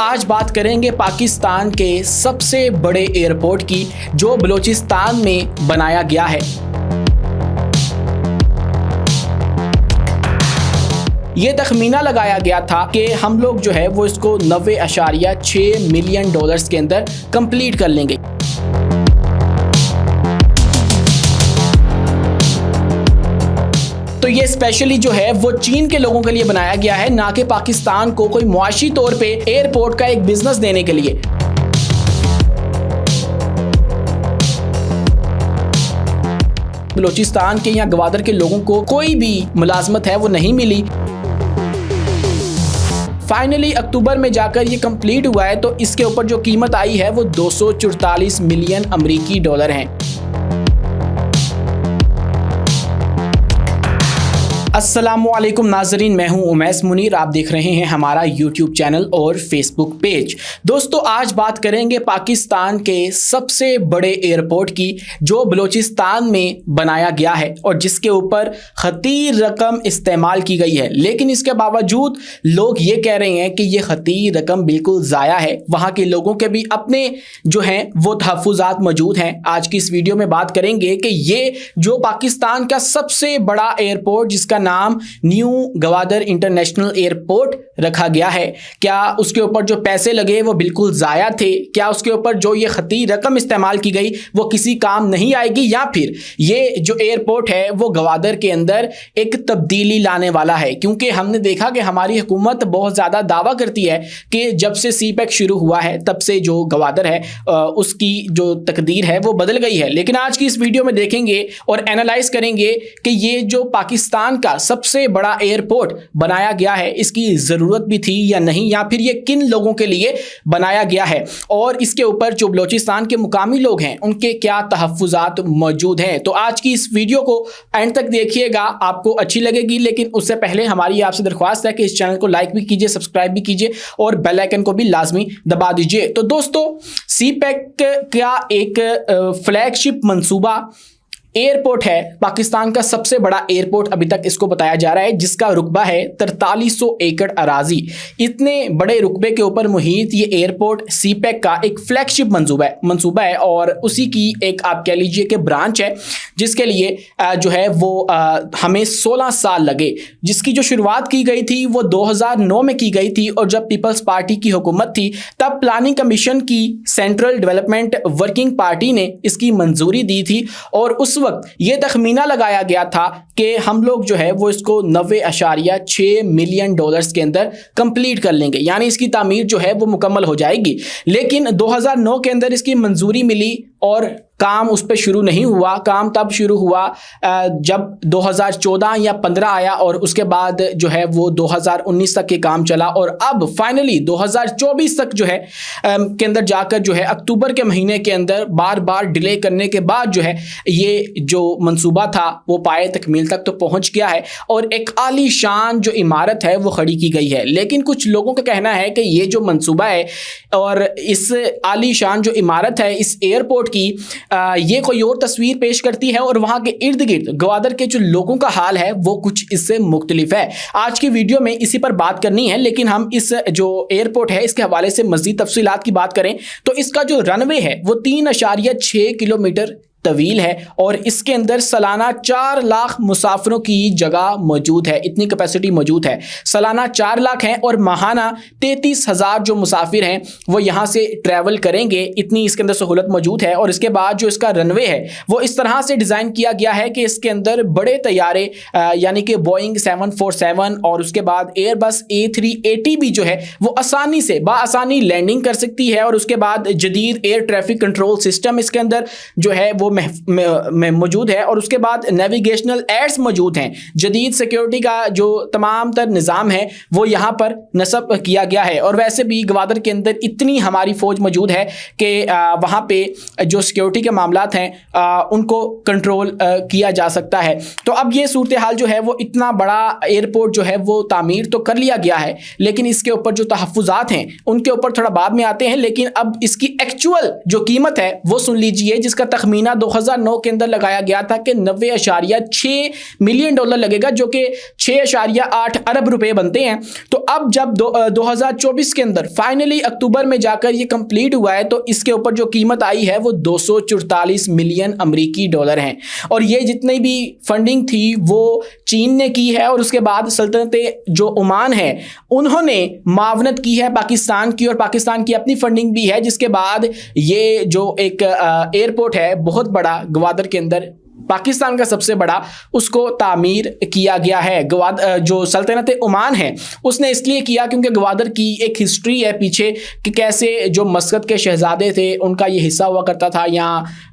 आज बात करेंगे पाकिस्तान के सबसे बड़े एयरपोर्ट की जो बलूचिस्तान में बनाया गया है। ये तखमीना लगाया गया था कि हम लोग जो है वो इसको 90.6 मिलियन डॉलर्स के अंदर कंप्लीट कर लेंगे। तो ये स्पेशली जो है वो चीन के लोगों के लिए बनाया गया है, ना कि पाकिस्तान को कोई मुआशी तौर पे एयरपोर्ट का एक बिजनेस देने के लिए। बलूचिस्तान के या गवादर के लोगों को कोई भी मुलाजमत है वो नहीं मिली। फाइनली अक्टूबर में जाकर ये कंप्लीट हुआ है, तो इसके ऊपर जो कीमत आई है वो 244 मिलियन अमेरिकी डॉलर हैं। अस्सलामुअलैकुम नाजरीन, मैं हूं उमैस मुनीर। आप देख रहे हैं हमारा यूट्यूब चैनल और फेसबुक पेज। दोस्तों, आज बात करेंगे पाकिस्तान के सबसे बड़े एयरपोर्ट की जो बलूचिस्तान में बनाया गया है और जिसके ऊपर खतीर रकम इस्तेमाल की गई है। लेकिन इसके बावजूद लोग ये कह रहे हैं कि ये खतीर रकम बिल्कुल ज़ाया है। वहाँ के लोगों के भी अपने जो हैं वो तहफ़्फ़ुज़ात मौजूद हैं। आज की इस वीडियो में बात करेंगे कि ये जो पाकिस्तान का सबसे बड़ा एयरपोर्ट जिसका नाम न्यू गवादर इंटरनेशनल एयरपोर्ट रखा गया है, क्या उसके ऊपर जो पैसे लगे वो बिल्कुल ज़ाया थे? क्या उसके ऊपर जो ये खतीर रकम इस्तेमाल की गई वो किसी काम नहीं आएगी, या फिर ये जो एयरपोर्ट है वो गवादर के अंदर एक तब्दीली लाने वाला है? क्योंकि हमने देखा कि हमारी हुकूमत बहुत ज़्यादा दावा करती है कि जब से सीपेक शुरू हुआ है तब से जो गवादर है उसकी जो तकदीर है वो बदल गई है। लेकिन आज की इस वीडियो में देखेंगे और एनालाइज करेंगे कि ये जो पाकिस्तान का सबसे बड़ा एयरपोर्ट बनाया गया है, इसकी ज़रूरत भी थी या नहीं, या फिर ये किन लोगों के लिए बनाया गया है, और इसके ऊपर जो बलूचिस्तान के मुकामी लोग हैं उनके क्या तहफ़्फ़ुज़ात मौजूद हैं। तो आज की इस वीडियो को एंड तक देखिएगा, आपको अच्छी लगेगी। लेकिन उससे पहले हमारी आपसे दरख्वास्त है कि इस चैनल को लाइक भी कीजिए, सब्सक्राइब भी कीजिए और बेल आइकन को भी लाजमी दबा दीजिए। तो दोस्तों, सीपेक का एक फ्लैगशिप मंसूबा एयरपोर्ट है, पाकिस्तान का सबसे बड़ा एयरपोर्ट अभी तक इसको बताया जा रहा है, जिसका रुकबा है 4300 एकड़ अराजी। इतने बड़े रुकबे के ऊपर मुहित ये एयरपोर्ट सीपेक का एक फ्लैगशिप मंसूबा है और उसी की एक आप कह लीजिए कि ब्रांच है, जिसके लिए जो है वो हमें 16 साल लगे। जिसकी जो शुरुआत की गई थी वो 2009 में की गई थी, और जब पीपल्स पार्टी की हुकूमत थी तब प्लानिंग कमीशन की सेंट्रल डेवलपमेंट वर्किंग पार्टी ने इसकी मंजूरी दी थी। और उस वक्त ये तखमीना लगाया गया था कि हम लोग जो है वो इसको 90.6 मिलियन डॉलर्स के अंदर कंप्लीट कर लेंगे, यानी इसकी तामीर जो है वो मुकम्मल हो जाएगी। लेकिन 2009 के अंदर इसकी मंजूरी मिली और काम उस पर शुरू नहीं हुआ। काम तब शुरू हुआ जब 2014 या 15 आया, और उसके बाद जो है वो 2019 तक के काम चला, और अब फाइनली 2024 तक जो है के अंदर जाकर जो है अक्टूबर के महीने के अंदर बार बार डिले करने के बाद जो है ये जो मंसूबा था वो पाए तकमील तक तो पहुंच गया है और एक आलीशान जो इमारत है वो खड़ी की गई है। लेकिन कुछ लोगों का कहना है कि ये जो मंसूबा है और इस आलीशान जो इमारत है इस एयरपोर्ट की ये कोई और तस्वीर पेश करती है, और वहाँ के इर्द गिर्द गवादर के जो लोगों का हाल है वो कुछ इससे मुख्तलिफ है। आज की वीडियो में इसी पर बात करनी है। लेकिन हम इस जो एयरपोर्ट है इसके हवाले से मज़ीद तफसीलात की बात करें तो इसका जो रनवे है वो 3.6 किलोमीटर तवील है, और इसके अंदर सालाना 4 लाख मुसाफिरों की जगह मौजूद है। इतनी कैपेसिटी मौजूद है, सालाना 4 लाख हैं, और माहाना 33,000 जो मुसाफिर हैं वो यहाँ से ट्रैवल करेंगे। इतनी इसके अंदर सहूलत मौजूद है। और इसके बाद जो इसका रनवे है वो इस तरह से डिज़ाइन किया गया है कि इसके अंदर बड़े तैयारे यानी कि बोइंग 747 और उसके बाद एयरबस A380 भी जो है वो आसानी से बाआसानी लैंडिंग कर सकती है। और उसके बाद जदीद एयर ट्रैफिक कंट्रोल सिस्टम इसके अंदर जो है वो मौजूद है, और उसके बाद नेविगेशनल एड्स मौजूद हैं। जदीद सिक्योरिटी का जो तमाम तर निज़ाम है वो यहाँ पर नस्ब किया गया है। और वैसे भी गवादर के अंदर इतनी हमारी फ़ौज मौजूद है कि वहाँ पे जो सिक्योरिटी के मामलात हैं उनको कंट्रोल किया जा सकता है। तो अब ये सूरत हाल जो है वो इतना बड़ा एयरपोर्ट जो है वो तामीर तो कर लिया गया है, लेकिन इसके ऊपर जो तहफ़्फ़ुज़ात हैं उनके ऊपर थोड़ा बाद में आते हैं। लेकिन अब इसकी एक्चुअल जो कीमत है वो सुन लीजिए, जिसका तखमीना 2009 के अंदर लगाया गया था कि 90.6 मिलियन डॉलर लगेगा, जो कि 6.8 अरब रुपए बनते हैं। तो अब जब 2024 के अंदर फाइनली अक्टूबर में जाकर ये कंप्लीट हुआ है, तो इसके ऊपर जो कीमत आई है वो 244 मिलियन अमेरिकी डॉलर हैं। और ये जितनी भी फंडिंग थी वो चीन ने की है, और उसके बाद सल्तनत जो ओमान है उन्होंने मावनत की है पाकिस्तान की, और पाकिस्तान की अपनी फंडिंग भी है, जिसके बाद ये जो एक एयरपोर्ट है बहुत बड़ा ग्वादर के अंदर, पाकिस्तान का सबसे बड़ा, उसको तामीर किया गया है। जो सल्तनत ओमान है उसने इसलिए किया क्योंकि ग्वादर की एक हिस्ट्री है पीछे कि कैसे जो मस्कत के शहजादे थे उनका ये हिस्सा हुआ करता था,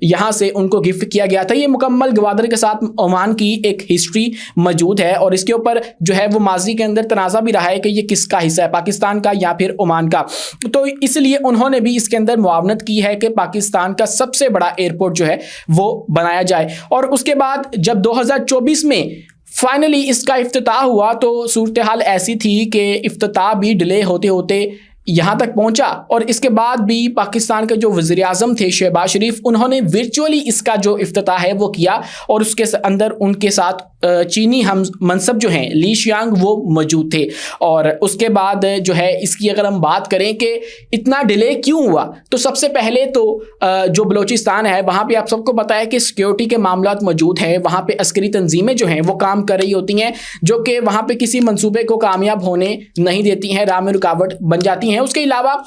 यहाँ से उनको गिफ्ट किया गया था। ये मुकम्मल ग्वादर के साथ ओमान की एक हिस्ट्री मौजूद है, और इसके ऊपर जो है वो माजी के अंदर तनाज़ा भी रहा है कि ये किसका हिस्सा है, पाकिस्तान का या फिर ओमान का। तो इसलिए उन्होंने भी इसके अंदर मुआवनत की है कि पाकिस्तान का सबसे बड़ा एयरपोर्ट जो है वो बनाया जाए। और उसके बाद जब 2024 में फाइनली इसका इफ्तिताह हुआ तो सूरत हाल ऐसी थी कि इफ्तिताह भी डिले होते होते यहाँ तक पहुँचा, और इसके बाद भी पाकिस्तान के जो वज़ीर आज़म थे शहबाज शरीफ, उन्होंने वर्चुअली इसका जो इफ्तिताह है वो किया, और उसके अंदर उनके साथ चीनी हम मनसब जो हैं ली शियांग वो मौजूद थे। और उसके बाद जो है इसकी अगर हम बात करें कि इतना डिले क्यों हुआ, तो सबसे पहले तो जो बलूचिस्तान है वहाँ पे आप सबको पता है कि सिक्योरिटी के मामलात मौजूद हैं, वहाँ पे अस्करी तंजीमें जो हैं वो काम कर रही होती हैं, जो कि वहाँ पे किसी मंसूबे को कामयाब होने नहीं देती हैं, राह में रुकावट बन जाती हैं। उसके अलावा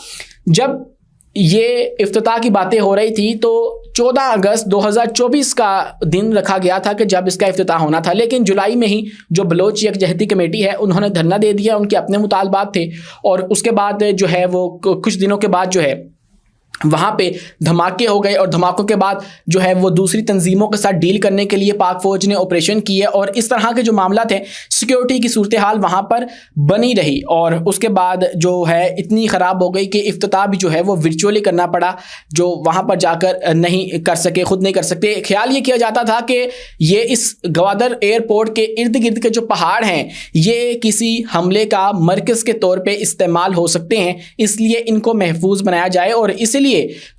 जब ये इफ्तिताह की बातें हो रही थी तो 14 अगस्त 2024 का दिन रखा गया था कि जब इसका इफ्तिताह होना था, लेकिन जुलाई में ही जो बलोच यकजहती कमेटी है उन्होंने धरना दे दिया, उनके अपने मुतालबात थे। और उसके बाद जो है वो कुछ दिनों के बाद जो है वहाँ पे धमाके हो गए, और धमाकों के बाद जो है वो दूसरी तंजीमों के साथ डील करने के लिए पाक फ़ौज ने ऑपरेशन किए, और इस तरह के जो मामला थे सिक्योरिटी की सूरत हाल वहाँ पर बनी रही। और उसके बाद जो है इतनी ख़राब हो गई कि इफ्तिताह भी जो है वो वर्चुअली करना पड़ा, जो वहाँ पर जाकर नहीं कर सके, खुद नहीं कर सकते। ख्याल ये किया जाता था कि ये इस ग्वादर एयरपोर्ट के इर्द गिर्द के जो पहाड़ हैं ये किसी हमले का मरकज़ के तौर पर इस्तेमाल हो सकते हैं, इसलिए इनको महफूज बनाया जाए, और इसलिए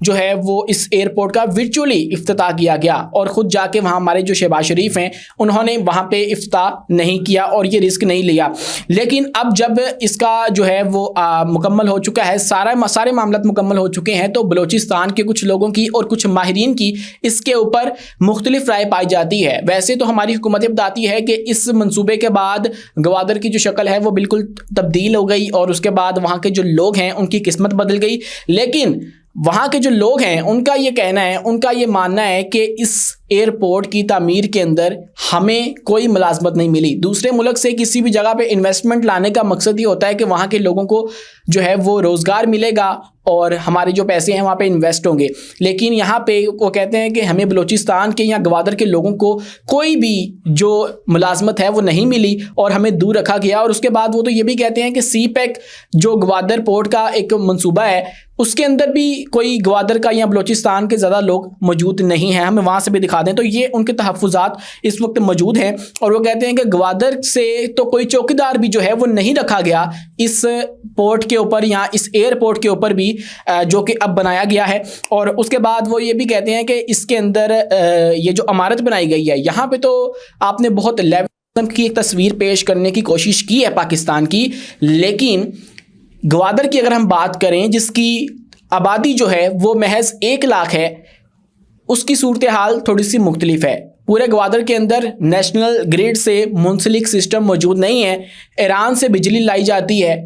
जो है वो इस एयरपोर्ट का वर्चुअली इफ्तिताह किया गया। और खुद जाके वहाँ हमारे जो शहबाज शरीफ हैं उन्होंने वहाँ पे इफ्तिताह नहीं किया और ये रिस्क नहीं लिया। लेकिन अब जब इसका जो है वो मुकम्मल हो चुका है, सारे मामला मुकम्मल हो चुके हैं, तो बलूचिस्तान के कुछ लोगों की और कुछ माहिरीन की इसके ऊपर मुख्तलिफ राय पाई जाती है। वैसे तो हमारी हुकूमत बताती है कि इस मंसूबे के बाद ग्वादर की जो शक्ल है वो बिल्कुल तब्दील हो गई, और उसके बाद वहाँ के जो लोग हैं उनकी किस्मत बदल गई। लेकिन वहाँ के जो लोग हैं उनका ये कहना है, उनका ये मानना है कि इस एयरपोर्ट की तामीर के अंदर हमें कोई मुलाजमत नहीं मिली। दूसरे मुल्क से किसी भी जगह पे इन्वेस्टमेंट लाने का मकसद ये होता है कि वहाँ के लोगों को जो है वो रोज़गार मिलेगा और हमारे जो पैसे हैं वहाँ पे इन्वेस्ट होंगे। लेकिन यहाँ पे वो कहते हैं कि हमें बलूचिस्तान के या ग्वादर के लोगों को कोई भी जो मुलाजमत है वो नहीं मिली और हमें दूर रखा गया। और उसके बाद वो तो ये भी कहते हैं कि सी पैक जो ग्वादर पोर्ट का एक मंसूबा है उसके अंदर भी कोई ग्वादर का या बलूचिस्तान के ज़्यादा लोग मौजूद नहीं हैं, हमें वहाँ से भी दिखा दें। तो ये उनके तहफ़्फ़ुज़ात इस वक्त मौजूद हैं, और वो कहते हैं कि ग्वादर से तो कोई चौकीदार भी जो है वो नहीं रखा गया इस पोर्ट के ऊपर या इस एयरपोर्ट के ऊपर भी, जो कि अब बनाया गया है। और उसके बाद वो ये भी कहते हैं कि इसके अंदर ये जो इमारत बनाई गई है यहाँ पे तो आपने बहुत लेवल की एक तस्वीर पेश करने की कोशिश की है पाकिस्तान की, लेकिन ग्वादर की अगर हम बात करें जिसकी आबादी जो है वो महज 1 लाख है, उसकी सूरत हाल थोड़ी सी मुख्तलिफ है। पूरे ग्वादर के अंदर नेशनल ग्रिड से मुंसलिक सिस्टम मौजूद नहीं है, ईरान से बिजली लाई जाती है,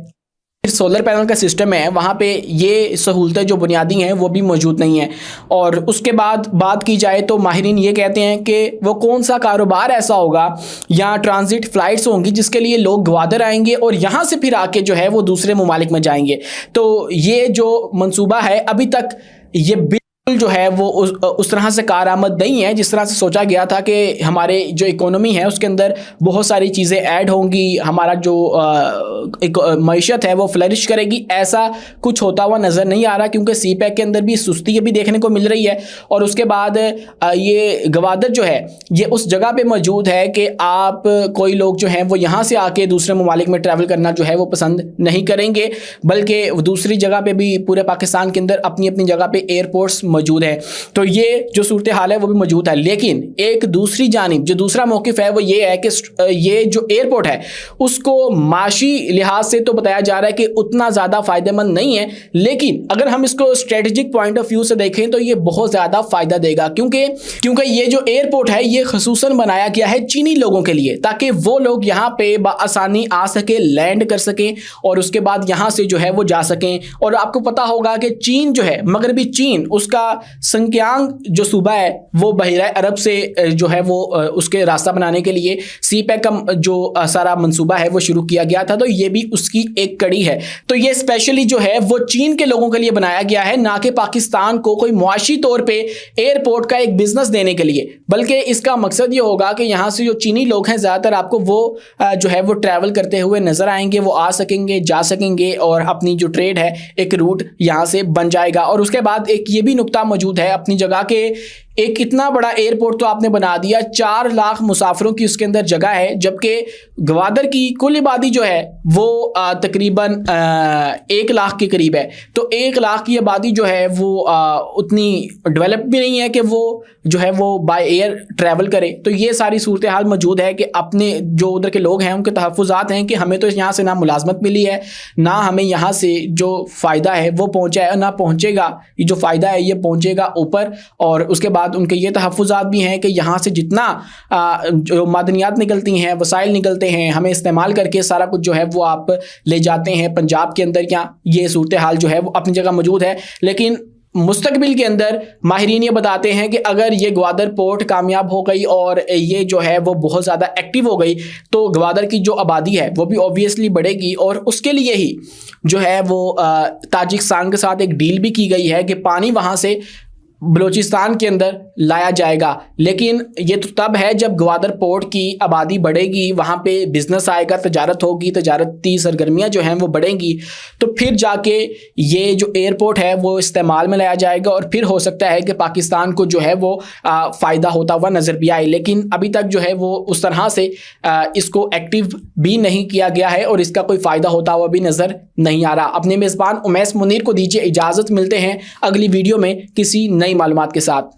फिर सोलर पैनल का सिस्टम है, वहाँ पे ये सहूलतें जो बुनियादी हैं वो भी मौजूद नहीं है। और उसके बाद बात की जाए तो माहिरीन ये कहते हैं कि वो कौन सा कारोबार ऐसा होगा या ट्रांजिट फ़्लाइट्स होंगी जिसके लिए लोग ग्वादर आएंगे और यहाँ से फिर आके जो है वो दूसरे ममालिक में जाएंगे। तो ये जो मंसूबा है अभी तक ये जो है वो उस तरह से कारआमद नहीं है जिस तरह से सोचा गया था कि हमारे जो इकोनॉमी है उसके अंदर बहुत सारी चीज़ें ऐड होंगी, हमारा जो एक मईशत है वो फ्लरिश करेगी। ऐसा कुछ होता हुआ नज़र नहीं आ रहा, क्योंकि सी पैक के अंदर भी सुस्ती भी देखने को मिल रही है। और उसके बाद ये ग्वादर जो है ये उस जगह पे मौजूद है कि आप कोई लोग जो हैं वो यहाँ से आके दूसरे ममालिक में ट्रैवल करना जो है वो पसंद नहीं करेंगे, बल्कि दूसरी जगह पर भी पूरे पाकिस्तान के अंदर अपनी अपनी जगह पर एयरपोर्ट्स मौजूद है। तो ये जो सूरत हाल है वो भी मौजूद है। लेकिन एक दूसरी जानिब जो दूसरा मौक़िफ़ है वो ये है कि ये जो एयरपोर्ट है उसको माशी लिहाज से तो बताया जा रहा है कि उतना ज़्यादा फ़ायदेमंद नहीं है, लेकिन अगर हम इसको स्ट्रेटेजिक पॉइंट ऑफ व्यू से देखें तो ये बहुत ज़्यादा फ़ायदा देगा, क्योंकि ये जो एयरपोर्ट है ये ख़ुसूसन बनाया गया है चीनी लोगों के लिए, ताकि वो लोग यहाँ पे आसानी आ सके, लैंड कर सकें और उसके बाद यहाँ से जो है वो जा सकें। और आपको पता होगा कि चीन जो है, मगरबी चीन, उसका संक्यांग जो सूबा है वो बहिरा अरब से जो है वो उसके रास्ता बनाने के लिए सीपैक का जो सारा मंसूबा है वो शुरू किया गया था, तो ये भी उसकी एक कड़ी है। तो ये स्पेशली जो है वो चीन के लोगों के लिए बनाया गया है, ना कि पाकिस्तान को कोई मुआशी तौर पे एयरपोर्ट का एक बिजनेस देने के लिए, बल्कि इसका मकसद ये होगा कि यहाँ से जो चीनी लोग हैं ज़्यादातर आपको वो जो है वो ट्रैवल करते हुए नजर आएंगे, वो आ सकेंगे, जा सकेंगे और अपनी जो ट्रेड है एक रूट यहाँ से बन जाएगा। और उसके बाद एक ये भी नुक्ता मौजूद है अपनी जगह के, एक इतना बड़ा एयरपोर्ट तो आपने बना दिया, 4 लाख मुसाफिरों की उसके अंदर जगह है, जबकि ग्वादर की कुल आबादी जो है वो तकरीबन 1 लाख के करीब है। तो 1 लाख की आबादी जो है वो उतनी डेवलप भी नहीं है कि वो जो है वो बाय एयर ट्रैवल करे। तो ये सारी सूरत हाल मौजूद है कि अपने जो उधर के लोग हैं उनके तहफ़्फ़ुज़ात हैं कि हमें तो यहाँ से ना मुलाजमत मिली है, ना हमें यहाँ से जो फ़ायदा है वो पहुँचा है, ना पहुँचेगा। ये जो फ़ायदा है ये पहुँचेगा ऊपर। और उसके बाद उनके ये तहफ़्फ़ुज़ात भी हैं कि यहाँ से जितना जो मादनियात निकलती हैं, वसाइल निकलते हैं, हमें इस्तेमाल करके सारा कुछ जो है वो आप ले जाते हैं पंजाब के अंदर। क्या ये सूरत हाल जो है वो अपनी जगह मौजूद है, लेकिन मुस्तकबिल के अंदर माहिरीन ये बताते हैं कि अगर ये ग्वादर पोर्ट कामयाब हो गई और ये जो है वो बहुत ज़्यादा एक्टिव हो गई तो ग्वादर की जो आबादी है वो भी ऑब्वियसली बढ़ेगी। और उसके लिए ही जो है वो ताजिकिस्तान के साथ एक डील भी की गई है कि पानी वहाँ से बलूचिस्तान के अंदर लाया जाएगा। लेकिन ये तो तब है जब ग्वादर पोर्ट की आबादी बढ़ेगी, वहाँ पे बिज़नेस आएगा, तजारत होगी, तजारती सरगर्मियाँ जो हैं वो बढ़ेंगी, तो फिर जाके ये जो एयरपोर्ट है वो इस्तेमाल में लाया जाएगा और फिर हो सकता है कि पाकिस्तान को जो है वो फ़ायदा होता हुआ नज़र भी आए। लेकिन अभी तक जो है वो उस तरह से इसको एक्टिव भी नहीं किया गया है और इसका कोई फ़ायदा होता हुआ भी नज़र नहीं आ रहा। अपने मेज़बान उमैस मुनीर को दीजिए इजाज़त, मिलते हैं अगली वीडियो में किसी नई मालूमात के साथ।